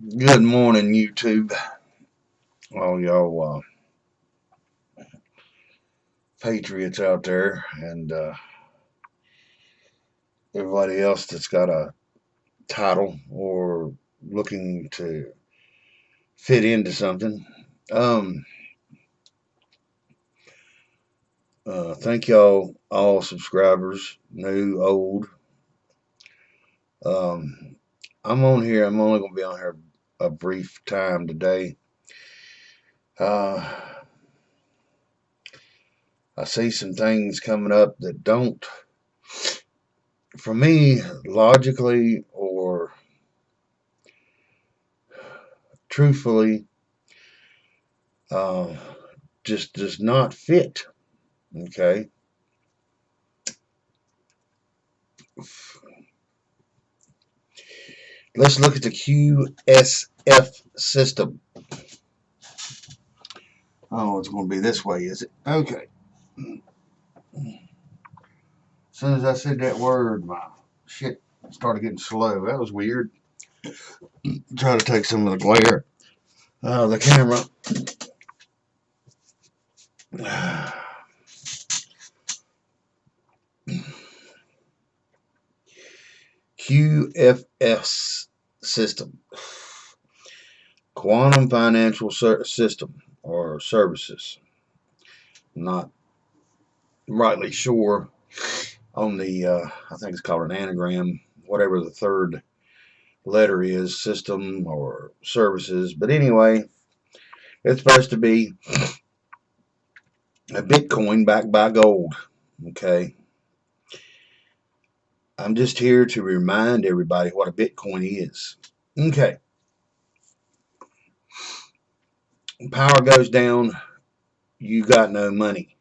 Good morning, YouTube. All y'all patriots out there, and everybody else that's got a title or looking to fit into something. Um, thank y'all, all subscribers, new, old. Um, I'm on here. I'm only going to be on here a brief time today. Uh, I see some things coming up that don't, for me, logically or truthfully, uh, just does not fit. Okay. Let's look at the QSF system. Oh, it's going to be this way, is it? Okay. As soon as I said that word, my shit started getting slow. That was weird. Try to take some of the glare out of the camera. QFS system. Quantum Financial System or Services. Not rightly sure on the, I think it's called an anagram, whatever the third letter is, system or services. But anyway, it's supposed to be a Bitcoin backed by gold. Okay. I'm just here to remind everybody what a Bitcoin is. Okay. Power goes down, you got no money.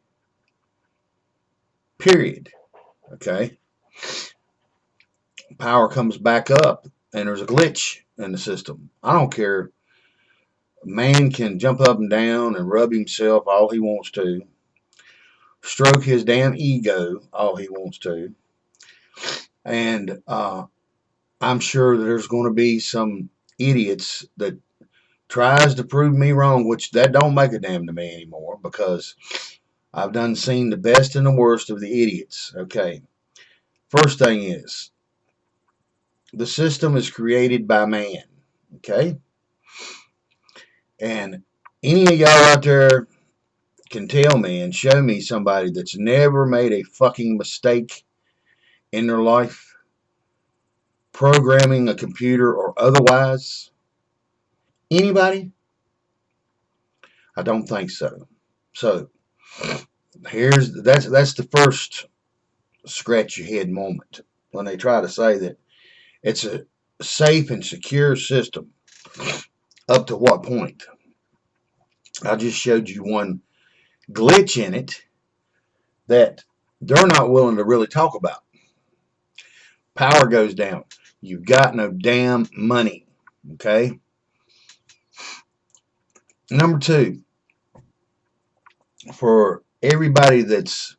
Period. Okay. Power comes back up and there's a glitch in the system. I don't care. Man can jump up and down and rub himself all he wants to, stroke his damn ego all he wants to, and I'm sure there's going to be some idiots that tries to prove me wrong, which that don't make a damn to me anymore because I've done seen the best and the worst of the idiots. Okay. First thing is, the system is created by man. Okay. And any of y'all out there can tell me and show me somebody that's never made a fucking mistake in their life, programming a computer or otherwise. Anybody? I don't think so. So that's the first scratch your head moment when they try to say that it's a safe and secure system. Up to what point? I just showed you one glitch in it that they're not willing to really talk about. Power goes down. You've got no damn money. Okay. Number two, for everybody that's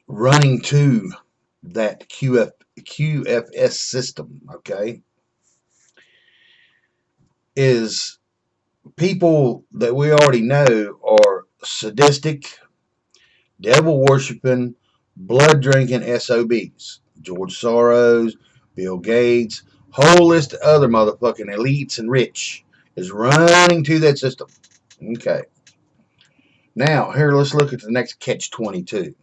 running to that QFS system, okay, is people that we already know are sadistic, devil worshiping, blood drinking SOBs. George Soros, Bill Gates, whole list of other motherfucking elites and rich is running to that system. Okay. Now, here, let's look at the next catch 22.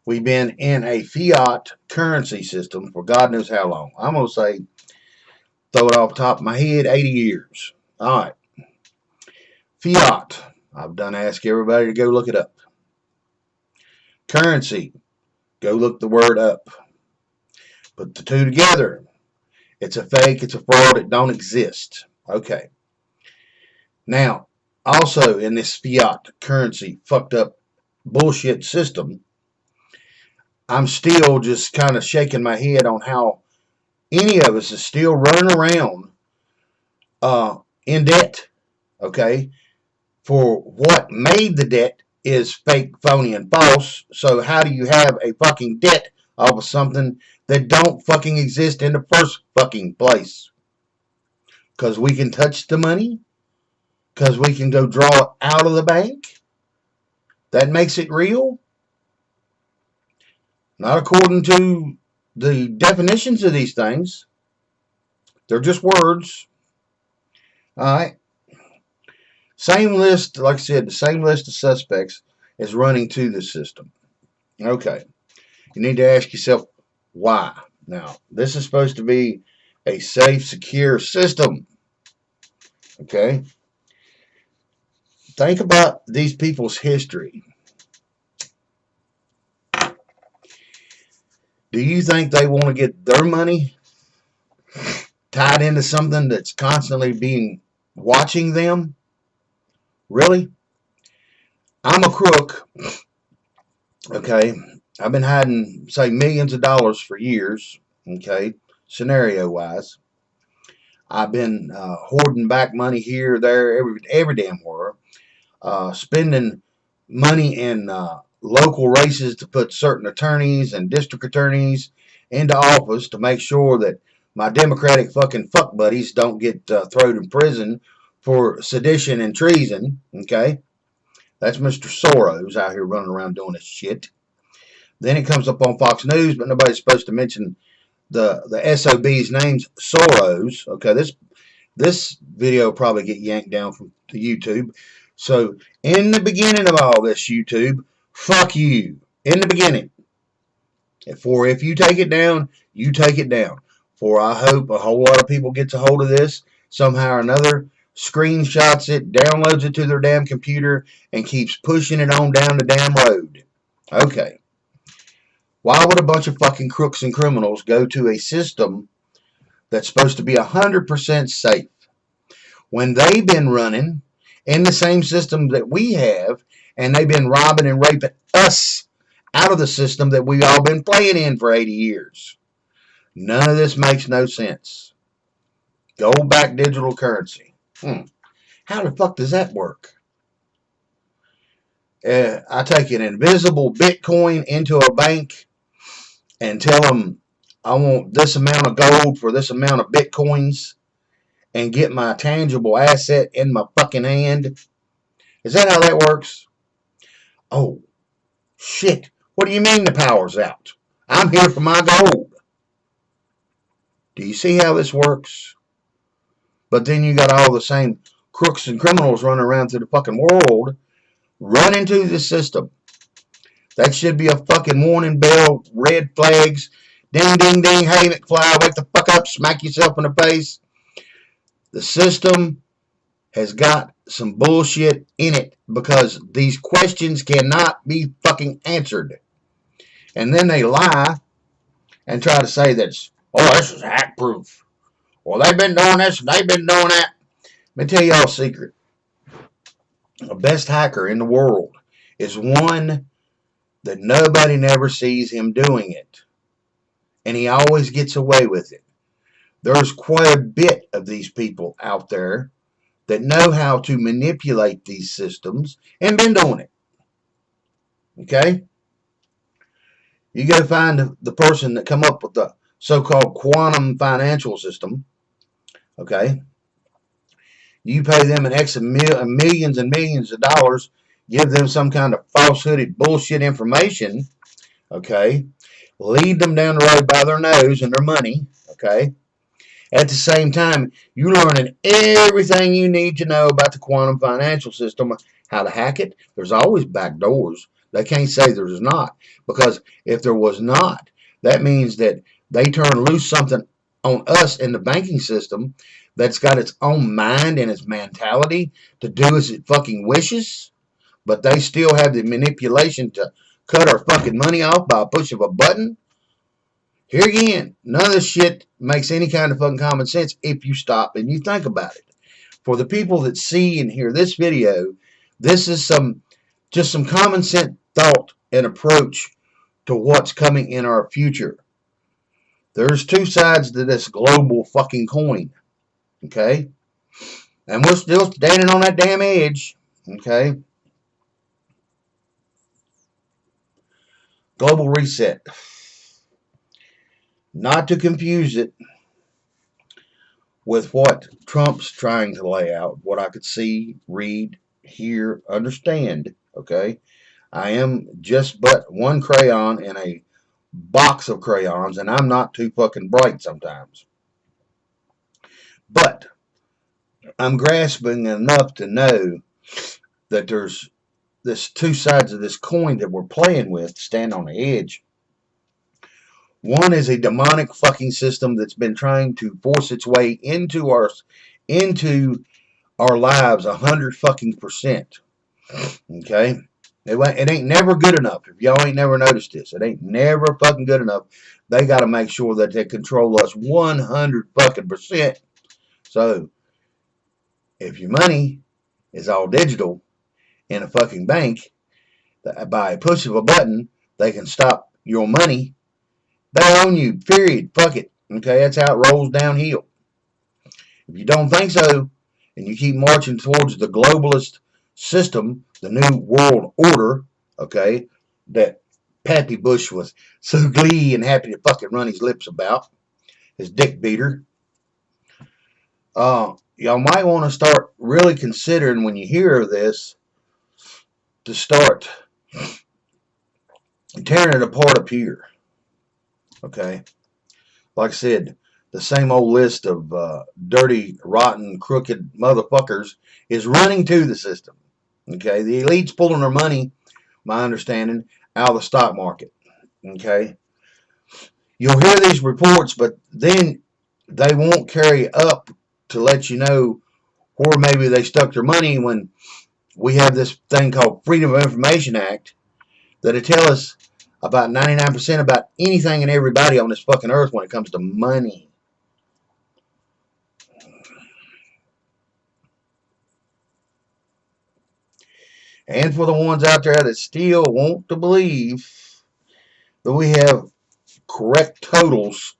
We've been in a fiat currency system for God knows how long. I'm going to say, throw it off the top of my head, 80 years. All right. Fiat. I've done ask everybody to go look it up. Currency. Go look the word up. Put the two together. It's a fake. It's a fraud. It don't exist. Okay. Now, also in this fiat currency fucked up bullshit system, I'm still just kind of shaking my head on how any of us is still running around in debt. Okay. For what made the debt is fake, phony, and false. So how do you have a fucking debt of something that don't fucking exist in the first fucking place? Because we can touch the money? Because we can go draw it out of the bank? That makes it real? Not according to the definitions of these things. They're just words. All right. Same list, like I said, the same list of suspects is running to the system. Okay. You need to ask yourself why. Now, this is supposed to be a safe, secure system. Okay. Think about these people's history. Do you think they want to get their money tied into something that's constantly being watching them? Really? I'm a crook. Okay. I've been hiding, say, millions of dollars for years. Okay. Scenario wise. I've been hoarding back money here, there, every damn where. Spending money in local races to put certain attorneys and district attorneys into office to make sure that my Democratic fucking fuck buddies don't get thrown in prison for sedition and treason. Okay, that's Mr. Soros out here running around doing this shit. Then it comes up on Fox News, but nobody's supposed to mention the SOB's name's Soros. Okay, this video will probably get yanked down from the YouTube. So, in the beginning of all this, YouTube, fuck you. In the beginning. For if you take it down, you take it down. For I hope a whole lot of people gets a hold of this somehow or another, screenshots it, downloads it to their damn computer, and keeps pushing it on down the damn road. Okay. Why would a bunch of fucking crooks and criminals go to a system that's supposed to be 100% safe when they've been running in the same system that we have, and they've been robbing and raping us out of the system that we've all been playing in for 80 years? None of this makes no sense. Gold-backed digital currency. How the fuck does that work? I take an invisible Bitcoin into a bank and tell them I want this amount of gold for this amount of Bitcoins and get my tangible asset in my fucking hand. Is that how that works? Oh, shit. What do you mean the power's out? I'm here for my gold. Do you see how this works? But then you got all the same crooks and criminals running around through the fucking world, running to the system. That should be a fucking warning bell, red flags, ding, ding, ding, hey, McFly, wake the fuck up, smack yourself in the face. The system has got some bullshit in it because these questions cannot be fucking answered. And then they lie and try to say that, this is hack proof. Well, they've been doing this and they've been doing that. Let me tell y'all a secret. The best hacker in the world is one that nobody never sees him doing it. And he always gets away with it. There's quite a bit of these people out there that know how to manipulate these systems and been doing it. Okay? You go find the person that come up with the so-called quantum financial system. Okay? You pay them an X of millions and millions of dollars, give them some kind of false-hooded bullshit information, okay? Lead them down the road by their nose and their money, okay? At the same time, you're learning everything you need to know about the quantum financial system, how to hack it. There's always back doors. They can't say there's not, because if there was not, that means that they turn loose something on us in the banking system that's got its own mind and its mentality to do as it fucking wishes, but they still have the manipulation to cut our fucking money off by a push of a button. Here again, none of this shit makes any kind of fucking common sense if you stop and you think about it. For the people that see and hear this video, this is just some common sense thought and approach to what's coming in our future. There's two sides to this global fucking coin. Okay? And we're still standing on that damn edge. Okay? Global reset. Not to confuse it with what Trump's trying to lay out, what I could see, read, hear, understand. Okay, I am just but one crayon in a box of crayons, and I'm not too fucking bright sometimes. But I'm grasping enough to know that there's this two sides of this coin that we're playing with, stand on the edge. One is a demonic fucking system that's been trying to force its way into our lives 100% Okay, it ain't never good enough. If y'all ain't never noticed this, it ain't never fucking good enough. They got to make sure that they control us 100%. So if your money is all digital in a fucking bank, by a push of a button, they can stop your money. They own you, period. Fuck it. Okay, that's how it rolls downhill. If you don't think so, and you keep marching towards the globalist system, the new world order, okay, that Pappy Bush was so glee and happy to fucking run his lips about, his dick beater, y'all might want to start really considering when you hear of this to start tearing it apart up here. Okay, like I said, the same old list of dirty, rotten, crooked motherfuckers is running to the system. Okay, the elite's pulling their money, my understanding, out of the stock market. Okay, you'll hear these reports, but then they won't carry up to let you know where maybe they stuck their money when we have this thing called Freedom of Information Act that'll tell us about 99% about anything and everybody on this fucking earth when it comes to money. And for the ones out there that still want to believe that we have correct totals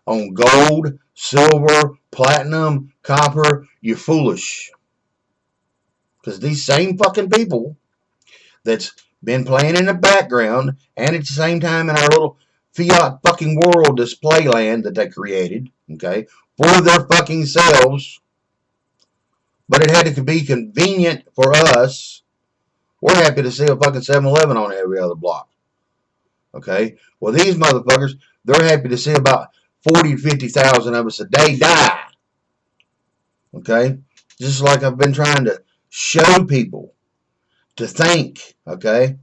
on gold, silver, platinum, copper, you're foolish. Because these same fucking people that's been playing in the background and at the same time in our little fiat fucking world display land that they created, okay, for their fucking selves, but it had to be convenient for us. We're happy to see a fucking 7-Eleven on every other block. Okay? Well, these motherfuckers, they're happy to see about 40 to 50,000 of us a day die. Okay? Just like I've been trying to show people to think. Okay?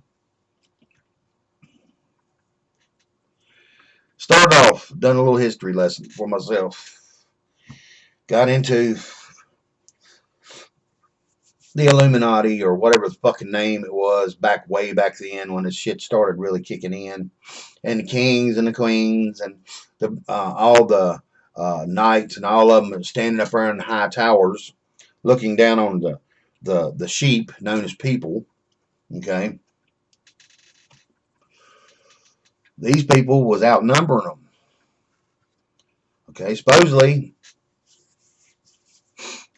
Started off, done a little history lesson for myself. Got into the Illuminati or whatever the fucking name it was way back then when this shit started really kicking in, and the kings and the queens and all the knights and all of them standing up there in the high towers looking down on the sheep known as people. Okay, these people was outnumbering them. Okay, supposedly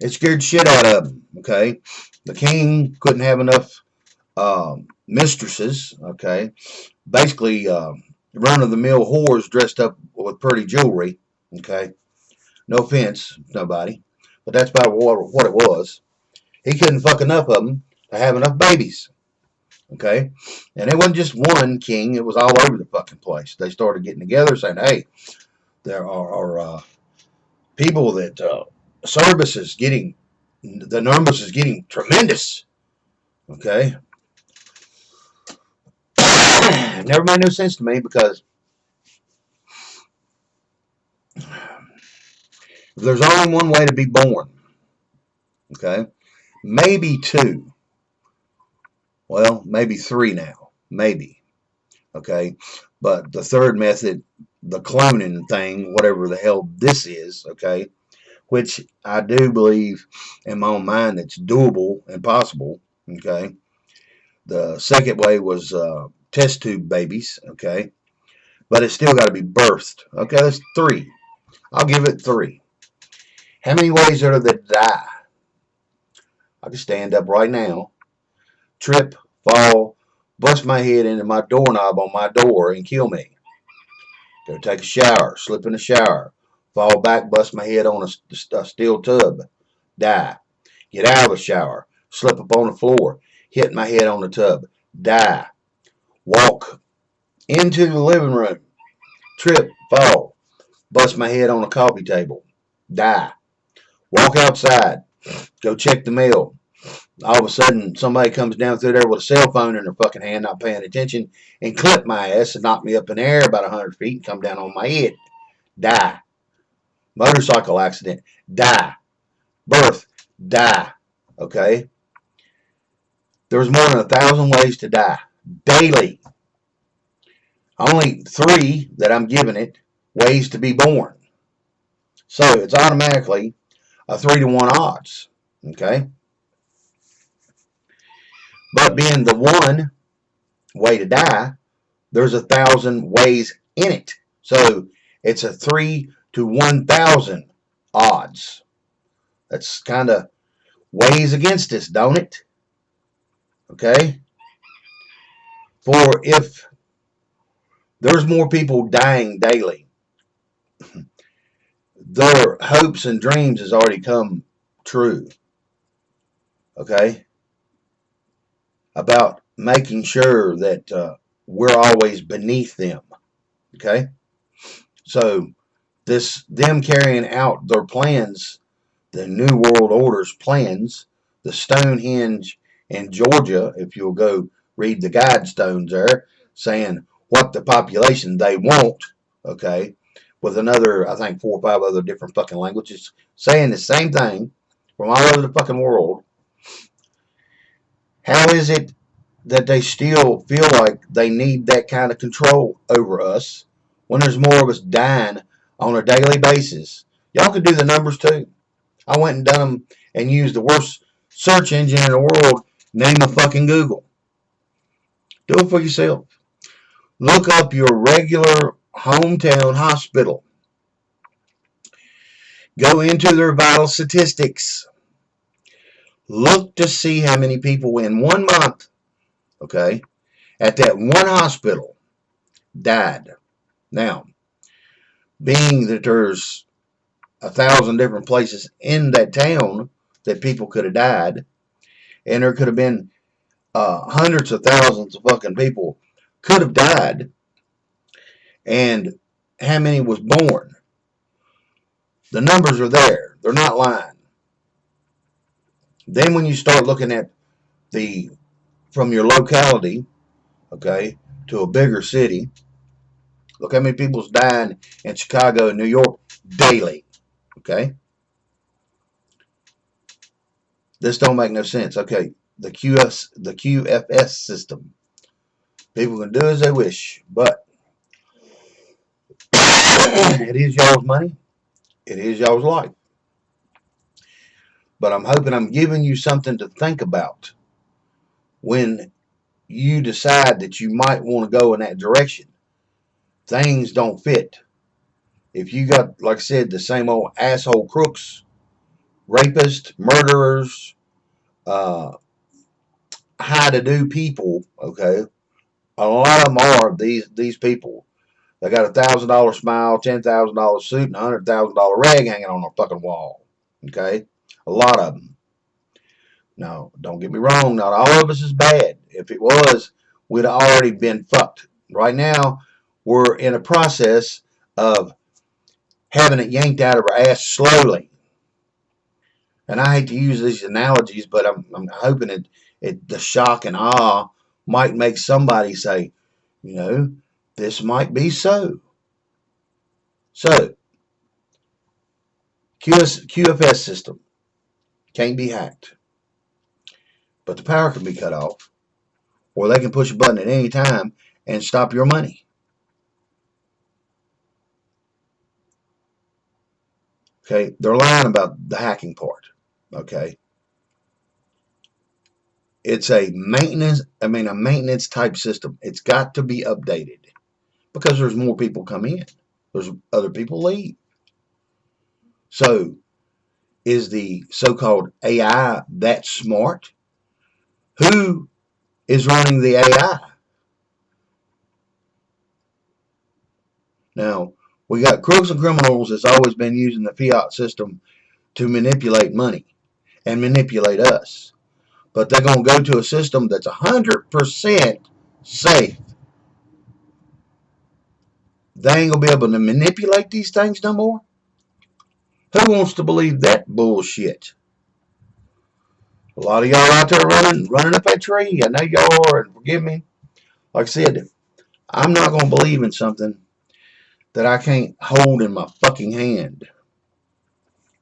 it scared shit out of them. Okay, the king couldn't have enough mistresses. Okay, basically run-of-the-mill whores dressed up with pretty jewelry. Okay, no offense, nobody, but that's about what it was. He couldn't fuck enough of them to have enough babies. Okay, and it wasn't just one king; it was all over the fucking place. They started getting together, saying, "Hey, there are people that service is getting, the numbers is getting tremendous." Okay, it never made no sense to me because there's only one way to be born. Okay, maybe two. Well, maybe three now. Maybe. Okay, but the third method, the cloning thing, whatever the hell this is, okay, which I do believe in my own mind it's doable and possible. Okay, the second way was test tube babies. Okay, but it's still got to be birthed. Okay, that's three. I'll give it three. How many ways are there to die? I can stand up right now, trip, fall, bust my head into my doorknob on my door and kill me. Go take a shower, slip in the shower, Fall back, bust my head on a steel tub. Die. Get out of the shower. Slip up on the floor. Hit my head on the tub. Die. Walk into the living room. Trip. Fall. Bust my head on a coffee table. Die. Walk outside. Go check the mail. All of a sudden, somebody comes down through there with a cell phone in their fucking hand, not paying attention, and clip my ass and knock me up in the air about 100 feet and come down on my head. Die. Motorcycle accident. Die. Birth. Die. Okay? There's more than 1,000 ways to die. Daily. Only 3 that I'm giving it ways to be born. So it's automatically a 3-to-1 odds. Okay? But being the one way to die, there's 1,000 ways in it. So it's a 3 to 1,000 odds. That's kind of weighs against us, don't it? Okay? For if there's more people dying daily, their hopes and dreams has already come true. Okay? About making sure that we're always beneath them. Okay? So them carrying out their plans, the New World Order's plans, the Stonehenge in Georgia, if you'll go read the guidestones there, saying what the population they want, okay, with another, I think, 4 or 5 other different fucking languages, saying the same thing from all over the fucking world. How is it that they still feel like they need that kind of control over us when there's more of us dying on a daily basis? Y'all could do the numbers too. I went and done them and used the worst search engine in the world, name a fucking Google. Do it for yourself. Look up your regular hometown hospital. Go into their vital statistics. Look to see how many people in 1 month, okay, at that one hospital died. Now, being that there's 1,000 different places in that town that people could have died, and there could have been hundreds of thousands of fucking people could have died, and how many was born. The numbers are there. They're not lying. Then when you start looking at from your locality, okay, to a bigger city, look how many people's dying in Chicago and New York daily, okay? This don't make no sense. Okay, the QFS system. People can do as they wish, but it is y'all's money. It is y'all's life. But I'm hoping I'm giving you something to think about when you decide that you might want to go in that direction. Things don't fit. If you got, like I said, the same old asshole crooks, rapists, murderers, high-to-do people, okay, a lot of them are these people. They got $1,000 smile, $10,000 suit, and $100,000 rag hanging on their fucking wall. Okay, a lot of them. Now, don't get me wrong. Not all of us is bad. If it was, we'd have already been fucked. Right now, we're in a process of having it yanked out of our ass slowly. And I hate to use these analogies, but I'm hoping the shock and awe might make somebody say, you know, this might be so. So, QFS system can't be hacked. But the power can be cut off, or they can push a button at any time and stop your money. Okay, they're lying about the hacking part. Okay, it's a maintenance type system. It's got to be updated because there's more people come in. There's other people leave. So, is the so-called AI that smart? Who is running the AI? Now, We got crooks and criminals that's always been using the fiat system to manipulate money and manipulate us. But they're going to go to a system that's 100% safe. They ain't going to be able to manipulate these things no more. Who wants to believe that bullshit? A lot of y'all out there running up that tree. I know y'all are, and forgive me. Like I said, I'm not going to believe in something that I can't hold in my fucking hand.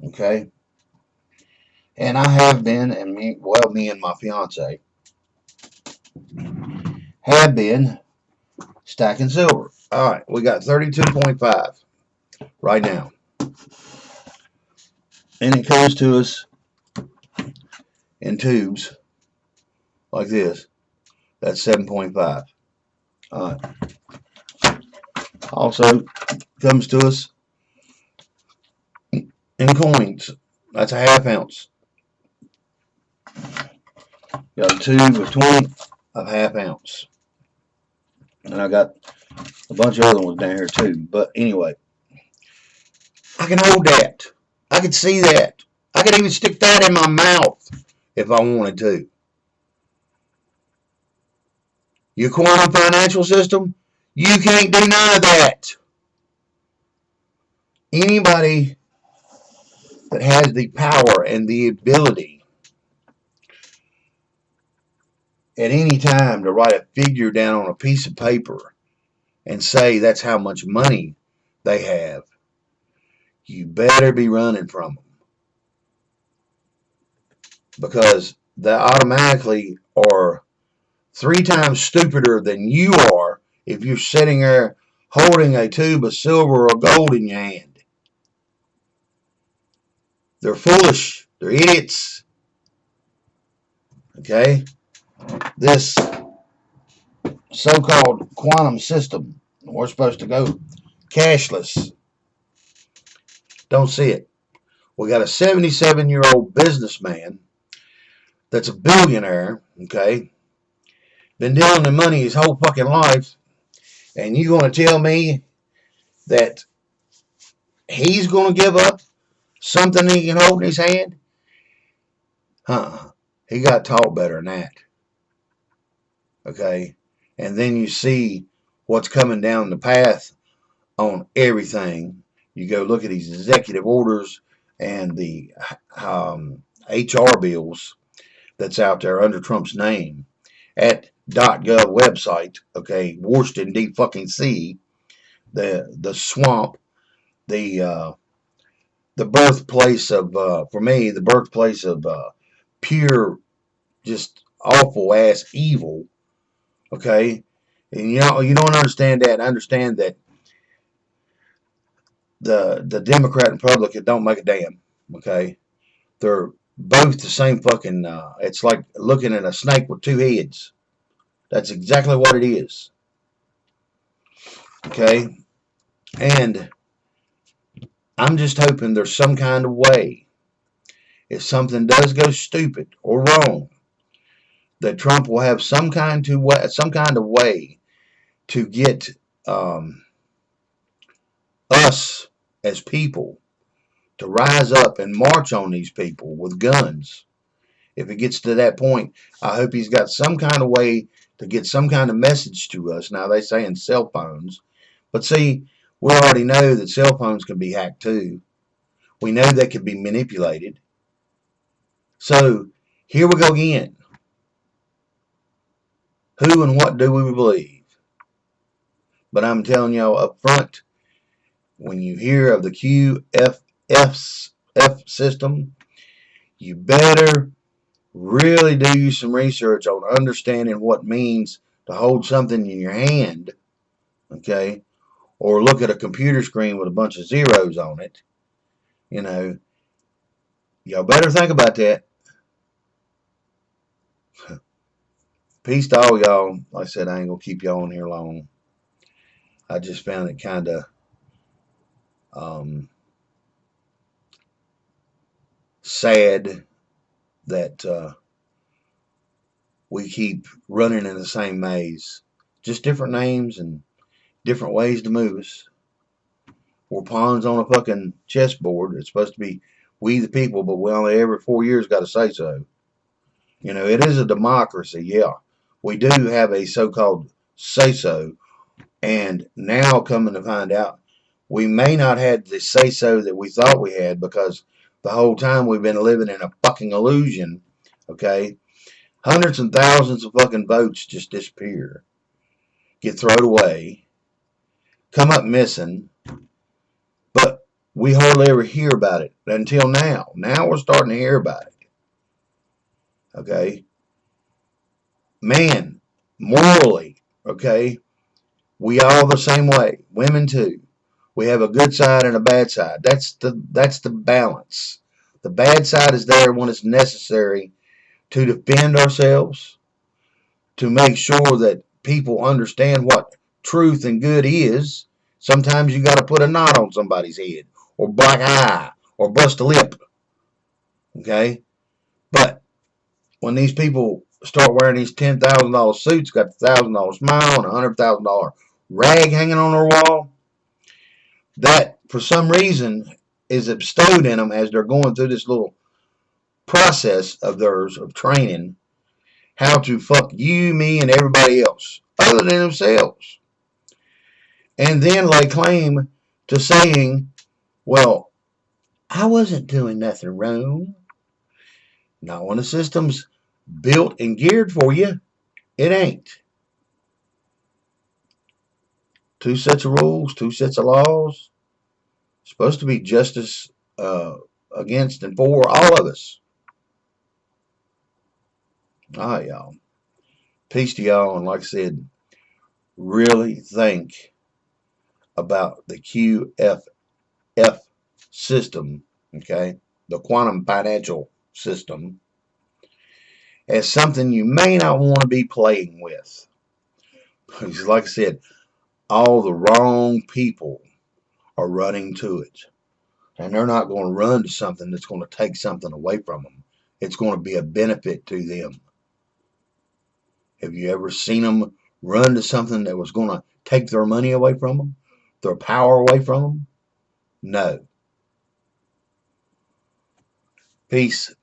Okay? And I have been, and me and my fiance have been stacking silver. All right, we got 32.5 right now. And it comes to us in tubes like this. That's 7.5. All right. Also comes to us in coins. That's a half ounce. Got a tube of 20 of half ounce. And I got a bunch of other ones down here too. But anyway, I can hold that. I can see that. I could even stick that in my mouth if I wanted to. Your quantum financial system, you can't do none of that. Anybody that has the power and the ability at any time to write a figure down on a piece of paper and say that's how much money they have, you better be running from them. Because they automatically are 3 times stupider than you are if you're sitting there holding a tube of silver or gold in your hand. They're foolish. They're idiots. Okay? This so-called quantum system, we're supposed to go cashless. Don't see it. We got a 77-year-old businessman that's a billionaire, okay? Been dealing in money his whole fucking life. And you going to tell me that he's going to give up something he can hold in his hand? He got taught better than that. Okay? And then you see what's coming down the path on everything. You go look at these executive orders and the HR bills that's out there under Trump's name at .gov website. Okay, Washington D. The swamp, the birthplace of for me the birthplace of pure just awful ass evil. Okay, and you don't understand that. Understand that the Democrat and Republican don't make a damn. Okay, they're both the same fucking. It's like looking at a snake with 2 heads. That's exactly what it is. Okay, and I'm just hoping there's some kind of way, if something does go stupid or wrong, that Trump will have some kind of way to get us as people to rise up and march on these people with guns. If it gets to that point, I hope he's got some kind of way to get some kind of message to us. Now, they say in cell phones. But see, we already know that cell phones can be hacked too. We know they can be manipulated. So, here we go again. Who and what do we believe? But I'm telling y'all up front, when you hear of the QFS system, you better really do some research on understanding what it means to hold something in your hand, okay, or look at a computer screen with a bunch of zeros on it. You know, y'all better think about that. Peace to all y'all. Like I said, I ain't gonna keep y'all on here long. I just found it kind of sad that we keep running in the same maze. Just different names and different ways to move us. We're pawns on a fucking chessboard. It's supposed to be we the people, but we only every 4 years got to say so. You know, it is a democracy, yeah. We do have a so-called say-so, and now coming to find out, we may not have the say-so that we thought we had, because the whole time we've been living in a fucking illusion, okay? Hundreds and thousands of fucking votes just disappear, get thrown away, come up missing, but we hardly ever hear about it until now. Now we're starting to hear about it, okay? Man, morally, okay, we all the same way. Women too. We have a good side and a bad side. That's the balance. The bad side is there when it's necessary to defend ourselves, to make sure that people understand what truth and good is. Sometimes you got to put a knot on somebody's head, or black eye, or bust a lip. Okay? But when these people start wearing these $10,000 suits, got the $1,000 smile and $100,000 rag hanging on their wall, that for some reason is bestowed in them as they're going through this little process of theirs of training how to fuck you, me, and everybody else other than themselves. And then lay claim to saying, well, I wasn't doing nothing wrong. Not when the system's built and geared for you, it ain't. Two sets of rules, two sets of laws. Supposed to be justice against and for all of us. All right, y'all. Peace to y'all. And like I said, really think about the QFF system, okay, the quantum financial system, as something you may not want to be playing with. Because like I said, all the wrong people are running to it. And they're not going to run to something that's going to take something away from them. It's going to be a benefit to them. Have you ever seen them run to something that was going to take their money away from them? Their power away from them? No. Peace.